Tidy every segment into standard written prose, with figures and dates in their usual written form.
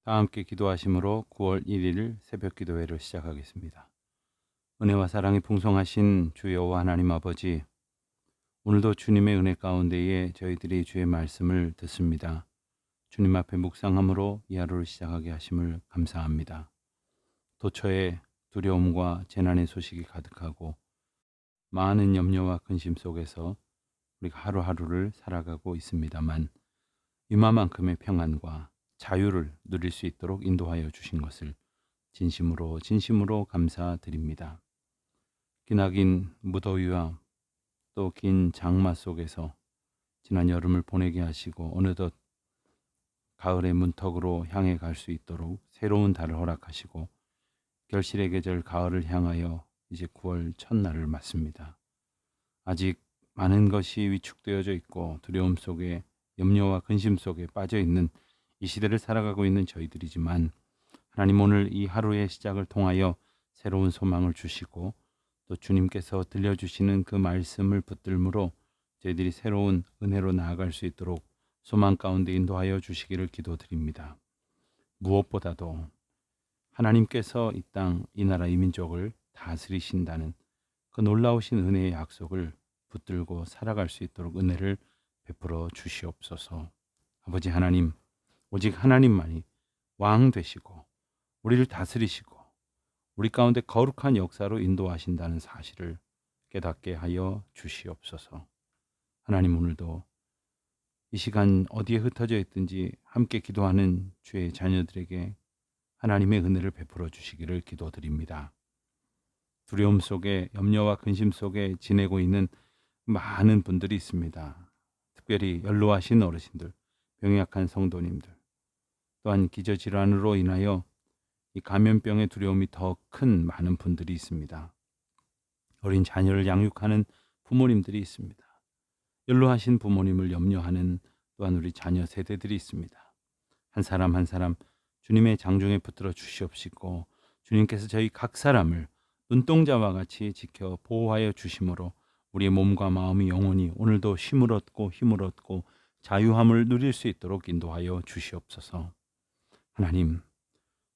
다 함께 기도하심으로 9월 1일 새벽 기도회를 시작하겠습니다. 은혜와 사랑이 풍성하신 주 여호와 하나님 아버지, 오늘도 주님의 은혜 가운데에 저희들이 주의 말씀을 듣습니다. 주님 앞에 묵상함으로 이 하루를 시작하게 하심을 감사합니다. 도처에 두려움과 재난의 소식이 가득하고 많은 염려와 근심 속에서 우리가 하루하루를 살아가고 있습니다만, 이마만큼의 평안과 자유를 누릴 수 있도록 인도하여 주신 것을 진심으로 감사드립니다. 기나긴 무더위와 또 긴 장마 속에서 지난 여름을 보내게 하시고 어느덧 가을의 문턱으로 향해 갈 수 있도록 새로운 달을 허락하시고 결실의 계절 가을을 향하여 이제 9월 첫날을 맞습니다. 아직 많은 것이 위축되어져 있고 두려움 속에, 염려와 근심 속에 빠져 있는 이 시대를 살아가고 있는 저희들이지만, 하나님 오늘 이 하루의 시작을 통하여 새로운 소망을 주시고 또 주님께서 들려주시는 그 말씀을 붙들므로 저희들이 새로운 은혜로 나아갈 수 있도록 소망 가운데 인도하여 주시기를 기도드립니다. 무엇보다도 하나님께서 이 땅, 이 나라, 이 민족을 다스리신다는 그 놀라우신 은혜의 약속을 붙들고 살아갈 수 있도록 은혜를 베풀어 주시옵소서. 아버지 하나님, 오직 하나님만이 왕 되시고 우리를 다스리시고 우리 가운데 거룩한 역사로 인도하신다는 사실을 깨닫게 하여 주시옵소서. 하나님, 오늘도 이 시간 어디에 흩어져 있든지 함께 기도하는 주의 자녀들에게 하나님의 은혜를 베풀어 주시기를 기도드립니다. 두려움 속에, 염려와 근심 속에 지내고 있는 많은 분들이 있습니다. 특별히 연로하신 어르신들, 병약한 성도님들, 또한 기저질환으로 인하여 이 감염병의 두려움이 더 큰 많은 분들이 있습니다. 어린 자녀를 양육하는 부모님들이 있습니다. 연로하신 부모님을 염려하는 또한 우리 자녀 세대들이 있습니다. 한 사람 한 사람 주님의 장중에 붙들어 주시옵시고 주님께서 저희 각 사람을 눈동자와 같이 지켜 보호하여 주심으로 우리의 몸과 마음이 영혼이 오늘도 힘을 얻고 자유함을 누릴 수 있도록 인도하여 주시옵소서. 하나님,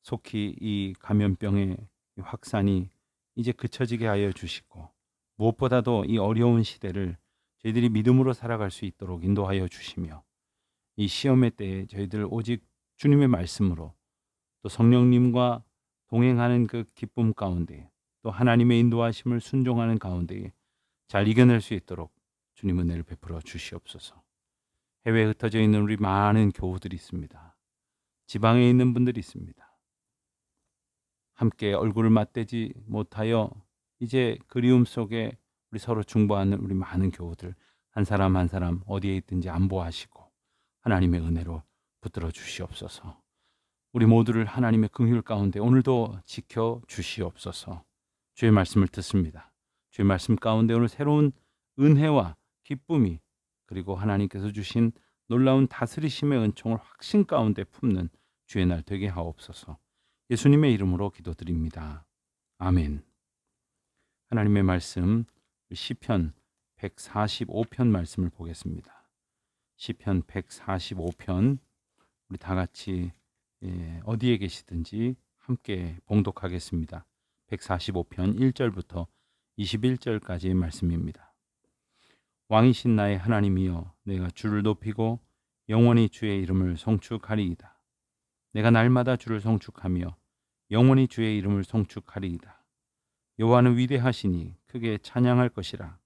속히 이 감염병의 확산이 이제 그쳐지게 하여 주시고 무엇보다도 이 어려운 시대를 저희들이 믿음으로 살아갈 수 있도록 인도하여 주시며, 이 시험의 때에 저희들 오직 주님의 말씀으로 또 성령님과 동행하는 그 기쁨 가운데, 또 하나님의 인도하심을 순종하는 가운데에 잘 이겨낼 수 있도록 주님 은혜를 베풀어 주시옵소서. 해외에 흩어져 있는 우리 많은 교우들이 있습니다. 지방에 있는 분들이 있습니다. 함께 얼굴을 맞대지 못하여 이제 그리움 속에 우리 서로 중보하는 우리 많은 교우들, 한 사람 한 사람 어디에 있든지 안보하시고 하나님의 은혜로 붙들어 주시옵소서. 우리 모두를 하나님의 긍휼 가운데 오늘도 지켜 주시옵소서. 주의 말씀을 듣습니다. 주의 말씀 가운데 오늘 새로운 은혜와 기쁨이, 그리고 하나님께서 주신 놀라운 다스리심의 은총을 확신 가운데 품는 주의 날 되게 하옵소서. 예수님의 이름으로 기도드립니다. 아멘. 하나님의 말씀, 시편 145편 말씀을 보겠습니다. 시편 145편, 우리 다 같이 어디에 계시든지 함께 봉독하겠습니다. 145편 1절부터 21절까지의 말씀입니다. 왕이신 나의 하나님이여, 내가 주를 높이고 영원히 주의 이름을 송축하리이다. 내가 날마다 주를 송축하며 영원히 주의 이름을 송축하리이다. 여호와는 위대하시니 크게 찬양할 것이라.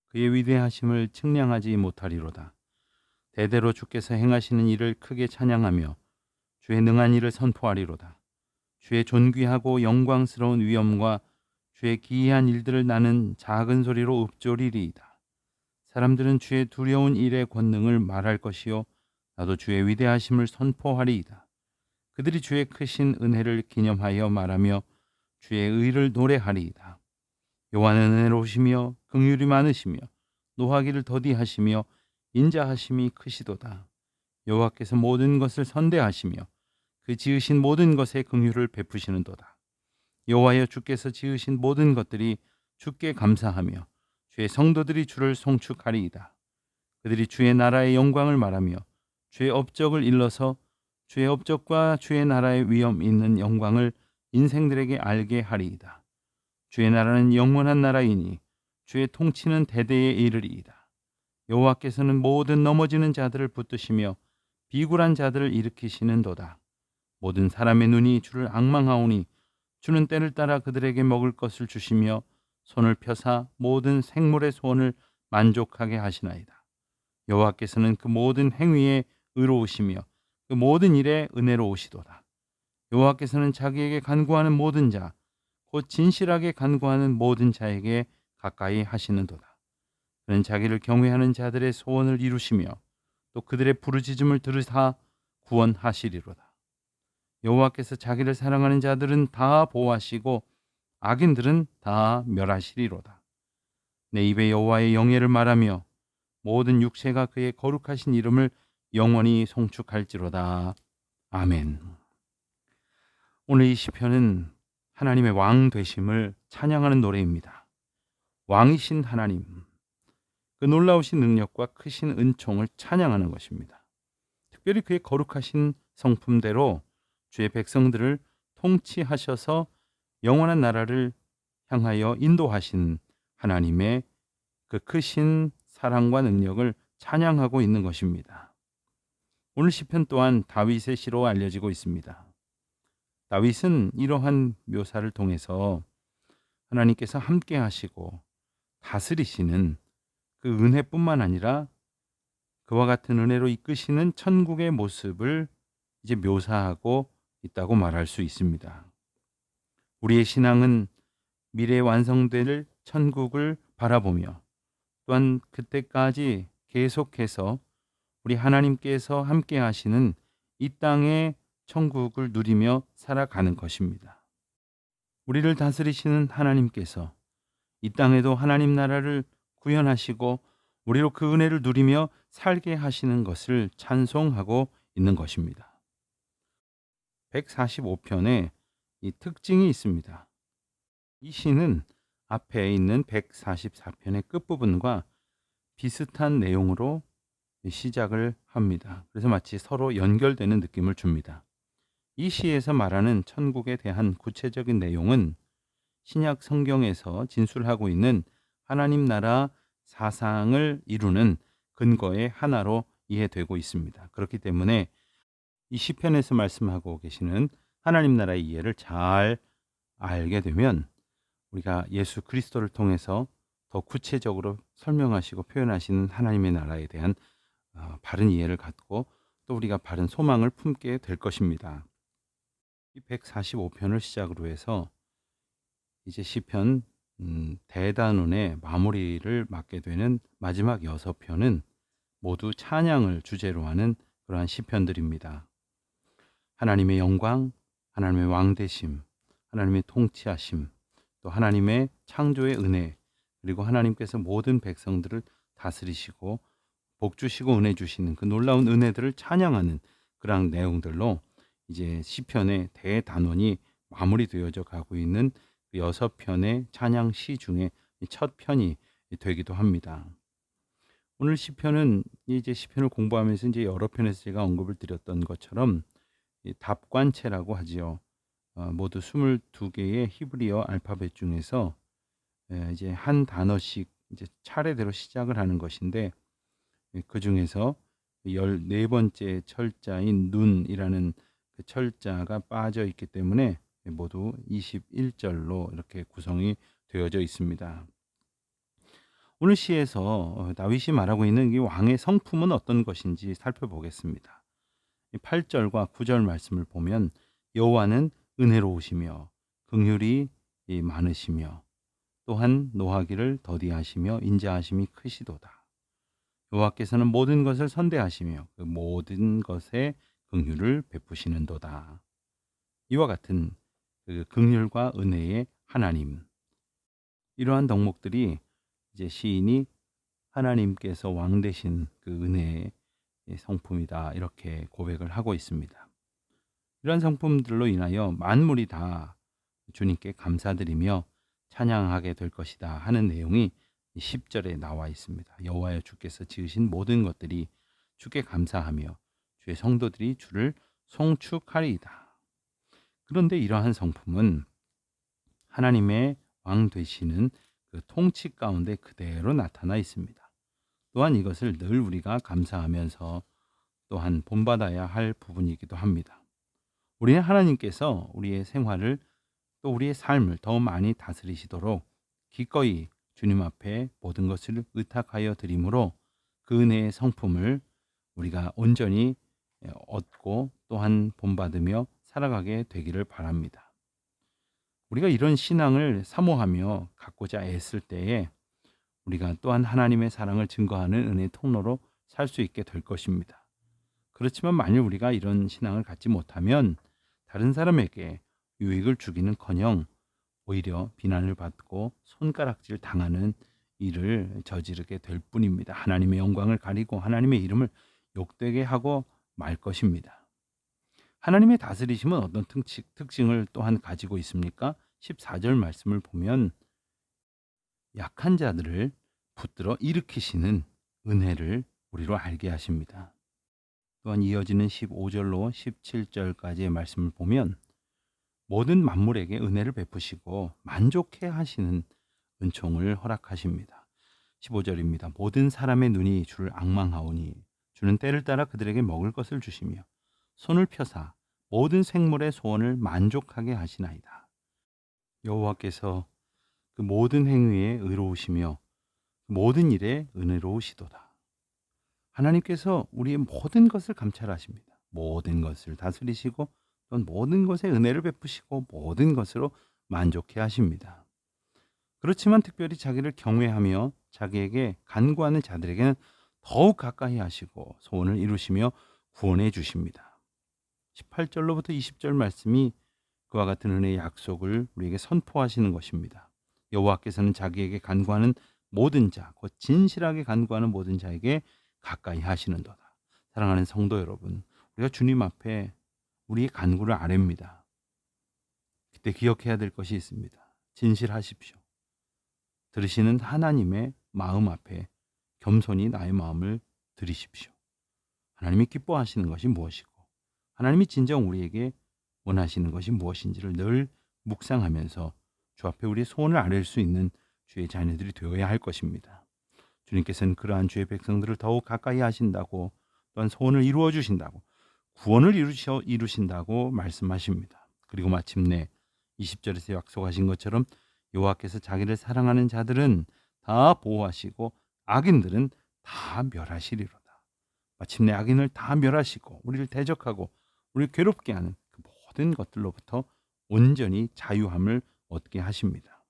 그의 위대하심을 측량하지 못하리로다. 대대로 주께서 행하시는 일을 크게 찬양하며 주의 능한 일을 선포하리로다. 주의 존귀하고 영광스러운 위엄과 주의 기이한 일들을 나는 작은 소리로 읊조리리이다. 사람들은 주의 두려운 일의 권능을 말할 것이요, 나도 주의 위대하심을 선포하리이다. 그들이 주의 크신 은혜를 기념하여 말하며 주의 의를 노래하리이다. 여호와는 은혜로우시며 긍휼이 많으시며 노하기를 더디하시며 인자하심이 크시도다. 여호와께서 모든 것을 선대하시며 그 지으신 모든 것에 긍휼을 베푸시는도다. 여호와여, 주께서 지으신 모든 것들이 주께 감사하며 주의 성도들이 주를 송축하리이다. 그들이 주의 나라의 영광을 말하며 주의 업적을 일러서 주의 업적과 주의 나라의 위엄 있는 영광을 인생들에게 알게 하리이다. 주의 나라는 영원한 나라이니 주의 통치는 대대에 이르리이다. 여호와께서는 모든 넘어지는 자들을 붙드시며 비굴한 자들을 일으키시는도다. 모든 사람의 눈이 주를 앙망하오니 주는 때를 따라 그들에게 먹을 것을 주시며 손을 펴사 모든 생물의 소원을 만족하게 하시나이다. 여호와께서는 그 모든 행위에 의로우시며 그 모든 일에 은혜로우시도다. 여호와께서는 자기에게 간구하는 모든 자, 곧 진실하게 간구하는 모든 자에게 가까이 하시는도다. 그는 자기를 경외하는 자들의 소원을 이루시며 또 그들의 부르짖음을 들으사 구원하시리로다. 여호와께서 자기를 사랑하는 자들은 다 보호하시고 악인들은 다 멸하시리로다. 내 입에 여호와의 영예를 말하며 모든 육체가 그의 거룩하신 이름을 영원히 송축할지로다. 아멘. 오늘 이 시편은 하나님의 왕 되심을 찬양하는 노래입니다. 왕이신 하나님, 그 놀라우신 능력과 크신 은총을 찬양하는 것입니다. 특별히 그의 거룩하신 성품대로 주의 백성들을 통치하셔서 영원한 나라를 향하여 인도하신 하나님의 그 크신 사랑과 능력을 찬양하고 있는 것입니다. 오늘 시편 또한 다윗의 시로 알려지고 있습니다. 다윗은 이러한 묘사를 통해서 하나님께서 함께 하시고 다스리시는 그 은혜뿐만 아니라 그와 같은 은혜로 이끄시는 천국의 모습을 이제 묘사하고 있다고 말할 수 있습니다. 우리의 신앙은 미래에 완성될 천국을 바라보며 또한 그때까지 계속해서 우리 하나님께서 함께 하시는 이 땅의 천국을 누리며 살아가는 것입니다. 우리를 다스리시는 하나님께서 이 땅에도 하나님 나라를 구현하시고 우리로 그 은혜를 누리며 살게 하시는 것을 찬송하고 있는 것입니다. 145편에 이 특징이 있습니다. 이 시는 앞에 있는 144편의 끝부분과 비슷한 내용으로 시작을 합니다. 그래서 마치 서로 연결되는 느낌을 줍니다. 이 시에서 말하는 천국에 대한 구체적인 내용은 신약 성경에서 진술하고 있는 하나님 나라 사상을 이루는 근거의 하나로 이해되고 있습니다. 그렇기 때문에 이 시편에서 말씀하고 계시는 하나님 나라의 이해를 잘 알게 되면 우리가 예수 그리스도를 통해서 더 구체적으로 설명하시고 표현하시는 하나님의 나라에 대한 바른 이해를 갖고 또 우리가 바른 소망을 품게 될 것입니다. 이 145편을 시작으로 해서 이제 시편 대단원의 마무리를 맞게 되는 마지막 6편은 모두 찬양을 주제로 하는 그러한 시편들입니다. 하나님의 영광, 하나님의 왕되심, 하나님의 통치하심, 또 하나님의 창조의 은혜, 그리고 하나님께서 모든 백성들을 다스리시고 복 주시고 은혜 주시는 그 놀라운 은혜들을 찬양하는 그런 내용들로 이제 시편의 대단원이 마무리되어져 가고 있는 그 6편의 찬양 시 중에 첫 편이 되기도 합니다. 오늘 시편은 이제 시편을 공부하면서 이제 여러 편에서 제가 언급을 드렸던 것처럼 이 답관체라고 하지요. 모두 22개의 히브리어 알파벳 중에서 이제 한 단어씩 이제 차례대로 시작을 하는 것인데 그 중에서 14번째 철자인 눈이라는 그 철자가 빠져 있기 때문에 모두 21절로 이렇게 구성이 되어져 있습니다. 오늘 시에서 다윗이 말하고 있는 이 왕의 성품은 어떤 것인지 살펴보겠습니다. 8절과 9절 말씀을 보면 여호와는 은혜로우시며 긍휼이 많으시며 또한 노하기를 더디하시며 인자하심이 크시도다. 여호와께서는 모든 것을 선대하시며 그 모든 것에 긍휼을 베푸시는도다. 이와 같은 그 긍휼과 은혜의 하나님, 이러한 덕목들이 이제 시인이 하나님께서 왕 되신 그 은혜의 성품이다 이렇게 고백을 하고 있습니다. 이러한 성품들로 인하여 만물이 다 주님께 감사드리며 찬양하게 될 것이다 하는 내용이 10절에 나와 있습니다. 여호와여 주께서 지으신 모든 것들이 주께 감사하며 주의 성도들이 주를 송축하리이다. 그런데 이러한 성품은 하나님의 왕 되시는 그 통치 가운데 그대로 나타나 있습니다. 또한 이것을 늘 우리가 감사하면서 또한 본받아야 할 부분이기도 합니다. 우리는 하나님께서 우리의 생활을 또 우리의 삶을 더 많이 다스리시도록 기꺼이 주님 앞에 모든 것을 의탁하여 드림으로 그 은혜의 성품을 우리가 온전히 얻고 또한 본받으며 살아가게 되기를 바랍니다. 우리가 이런 신앙을 사모하며 갖고자 애쓸 때에 우리가 또한 하나님의 사랑을 증거하는 은혜의 통로로 살 수 있게 될 것입니다. 그렇지만 만일 우리가 이런 신앙을 갖지 못하면 다른 사람에게 유익을 주기는커녕 오히려 비난을 받고 손가락질 당하는 일을 저지르게 될 뿐입니다. 하나님의 영광을 가리고 하나님의 이름을 욕되게 하고 말 것입니다. 하나님의 다스리심은 어떤 특징을 또한 가지고 있습니까? 14절 말씀을 보면 약한 자들을 붙들어 일으키시는 은혜를 우리로 알게 하십니다. 또한 이어지는 15절로 17절까지의 말씀을 보면 모든 만물에게 은혜를 베푸시고 만족해 하시는 은총을 허락하십니다. 15절입니다. 모든 사람의 눈이 주를 앙망하오니 주는 때를 따라 그들에게 먹을 것을 주시며 손을 펴사 모든 생물의 소원을 만족하게 하시나이다. 여호와께서 그 모든 행위에 의로우시며 모든 일에 은혜로우시도다. 하나님께서 우리의 모든 것을 감찰하십니다. 모든 것을 다스리시고 또는 모든 것에 은혜를 베푸시고 모든 것으로 만족해 하십니다. 그렇지만 특별히 자기를 경외하며 자기에게 간구하는 자들에게는 더욱 가까이 하시고 소원을 이루시며 구원해 주십니다. 18절로부터 20절 말씀이 그와 같은 은혜의 약속을 우리에게 선포하시는 것입니다. 여호와께서는 자기에게 간구하는 모든 자, 곧 진실하게 간구하는 모든 자에게 가까이 하시는도다. 사랑하는 성도 여러분, 우리가 주님 앞에 우리의 간구를 아뢰입니다. 그때 기억해야 될 것이 있습니다. 진실하십시오. 들으시는 하나님의 마음 앞에 겸손히 나의 마음을 드리십시오. 하나님이 기뻐하시는 것이 무엇이고 하나님이 진정 우리에게 원하시는 것이 무엇인지를 늘 묵상하면서 주 앞에 우리의 소원을 아뢰일 수 있는 주의 자녀들이 되어야 할 것입니다. 주님께서는 그러한 주의 백성들을 더욱 가까이 하신다고 또한 소원을 이루어 주신다고 구원을 이루신다고 말씀하십니다. 그리고 마침내 20절에서 약속하신 것처럼 여호와께서 자기를 사랑하는 자들은 다 보호하시고 악인들은 다 멸하시리로다. 마침내 악인을 다 멸하시고 우리를 대적하고 우리를 괴롭게 하는 그 모든 것들로부터 온전히 자유함을 얻게 하십니다.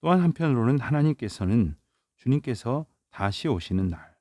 또한 한편으로는 하나님께서는 주님께서 다시 오시는 날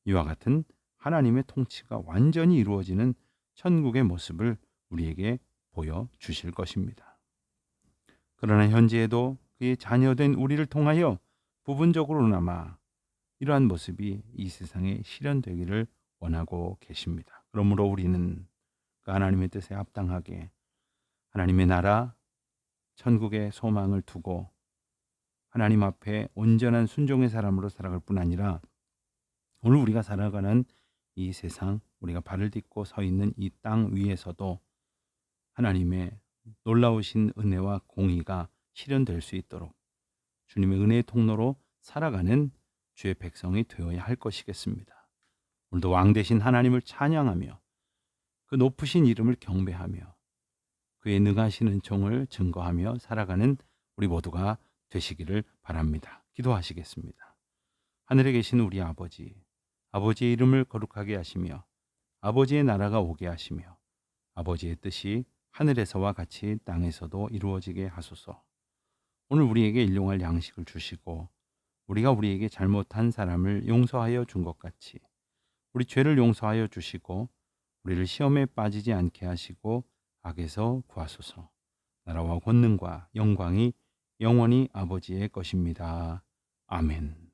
이와 같은 하나님의 통치가 완전히 이루어지는 천국의 모습을 우리에게 보여주실 것입니다. 그러나 현재에도 그의 자녀된 우리를 통하여 부분적으로나마 이러한 모습이 이 세상에 실현되기를 원하고 계십니다. 그러므로 우리는 그 하나님의 뜻에 합당하게 하나님의 나라, 천국의 소망을 두고 하나님 앞에 온전한 순종의 사람으로 살아갈 뿐 아니라 오늘 우리가 살아가는 이 세상, 우리가 발을 딛고 서 있는 이 땅 위에서도 하나님의 놀라우신 은혜와 공의가 실현될 수 있도록 주님의 은혜의 통로로 살아가는 주의 백성이 되어야 할 것이겠습니다. 오늘도 왕 되신 하나님을 찬양하며 그 높으신 이름을 경배하며 그의 능하신 은총을 증거하며 살아가는 우리 모두가 되시기를 바랍니다. 기도하시겠습니다. 하늘에 계신 우리 아버지, 아버지의 이름을 거룩하게 하시며 아버지의 나라가 오게 하시며 아버지의 뜻이 하늘에서와 같이 땅에서도 이루어지게 하소서. 오늘 우리에게 일용할 양식을 주시고 우리가 우리에게 잘못한 사람을 용서하여 준 것 같이 우리 죄를 용서하여 주시고 우리를 시험에 빠지지 않게 하시고 악에서 구하소서. 나라와 권능과 영광이 영원히 아버지의 것입니다. 아멘.